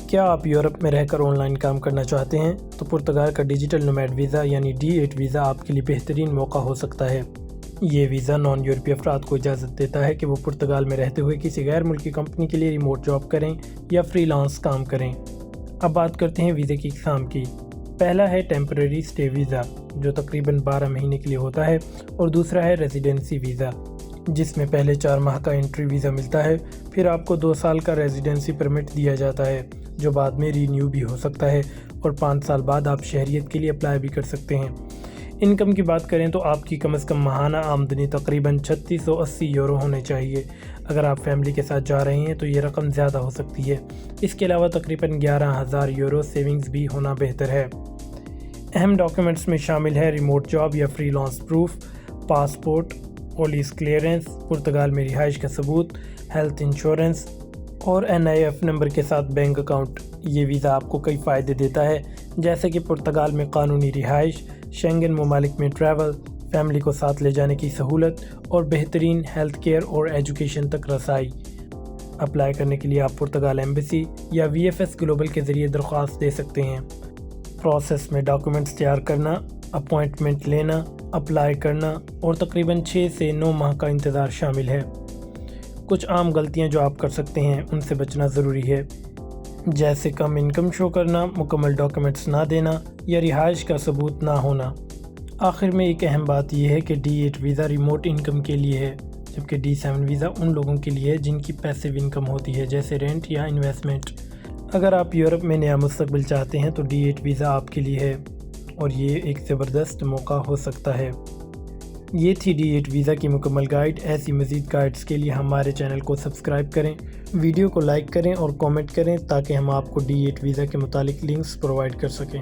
کیا آپ یورپ میں رہ کر آن لائن کام کرنا چاہتے ہیں؟ تو پرتگال کا ڈیجیٹل نومیڈ ویزا یعنی D8 ویزا آپ کے لیے بہترین موقع ہو سکتا ہے۔ یہ ویزا نان یورپی افراد کو اجازت دیتا ہے کہ وہ پرتگال میں رہتے ہوئے کسی غیر ملکی کمپنی کے لیے ریموٹ جاب کریں یا فری لانس کام کریں۔ اب بات کرتے ہیں ویزے کی اقسام کی۔ پہلا ہے ٹیمپرری اسٹے ویزا جو تقریباً 12 مہینے کے لیے ہوتا ہے، اور دوسرا ہے ریزیڈنسی ویزا جس میں پہلے 4 ماہ کا انٹری ویزا ملتا ہے، پھر آپ کو 2 سال کا ریزیڈنسی پرمٹ دیا جاتا ہے جو بعد میں رینیو بھی ہو سکتا ہے، اور 5 سال بعد آپ شہریت کے لیے اپلائی بھی کر سکتے ہیں۔ انکم کی بات کریں تو آپ کی کم از کم ماہانہ آمدنی تقریباً 3680 یورو ہونے چاہیے۔ اگر آپ فیملی کے ساتھ جا رہے ہیں تو یہ رقم زیادہ ہو سکتی ہے۔ اس کے علاوہ تقریباً 11,000 یورو سیونگز بھی ہونا بہتر ہے۔ اہم ڈاکیومنٹس میں شامل ہے ریموٹ جاب یا free lance proof, passport, police clearance, Portugal میں رہائش کا ثبوت، ہیلتھ انشورنس اور NIF نمبر کے ساتھ بینک اکاؤنٹ۔ یہ ویزا آپ کو کئی فائدے دیتا ہے، جیسے کہ پرتگال میں قانونی رہائش، شینگن ممالک میں ٹریول، فیملی کو ساتھ لے جانے کی سہولت اور بہترین ہیلتھ کیئر اور ایجوکیشن تک رسائی۔ اپلائی کرنے کے لیے آپ پرتگال ایمبیسی یا VFS گلوبل کے ذریعے درخواست دے سکتے ہیں۔ پروسیس میں ڈاکیومنٹس تیار کرنا، اپوائنٹمنٹ لینا، اپلائی کرنا اور تقریباً 6 سے 9 ماہ کا انتظار شامل ہے۔ کچھ عام غلطیاں جو آپ کر سکتے ہیں ان سے بچنا ضروری ہے، جیسے کم انکم شو کرنا، مکمل ڈاکیومنٹس نہ دینا یا رہائش کا ثبوت نہ ہونا۔ آخر میں ایک اہم بات یہ ہے کہ D8 ویزا ریموٹ انکم کے لیے ہے، جبکہ D7 ویزا ان لوگوں کے لیے ہے جن کی پیسیو انکم ہوتی ہے، جیسے رینٹ یا انویسٹمنٹ۔ اگر آپ یورپ میں نیا مستقبل چاہتے ہیں تو D8 ویزا آپ کے لیے ہے، اور یہ ایک زبردست موقع ہو سکتا ہے۔ یہ تھی D8 ویزا کی مکمل گائیڈ۔ ایسی مزید گائیڈز کے لیے ہمارے چینل کو سبسکرائب کریں، ویڈیو کو لائک کریں اور کامنٹ کریں تاکہ ہم آپ کو D8 ویزا کے متعلق لنکس پرووائڈ کر سکیں۔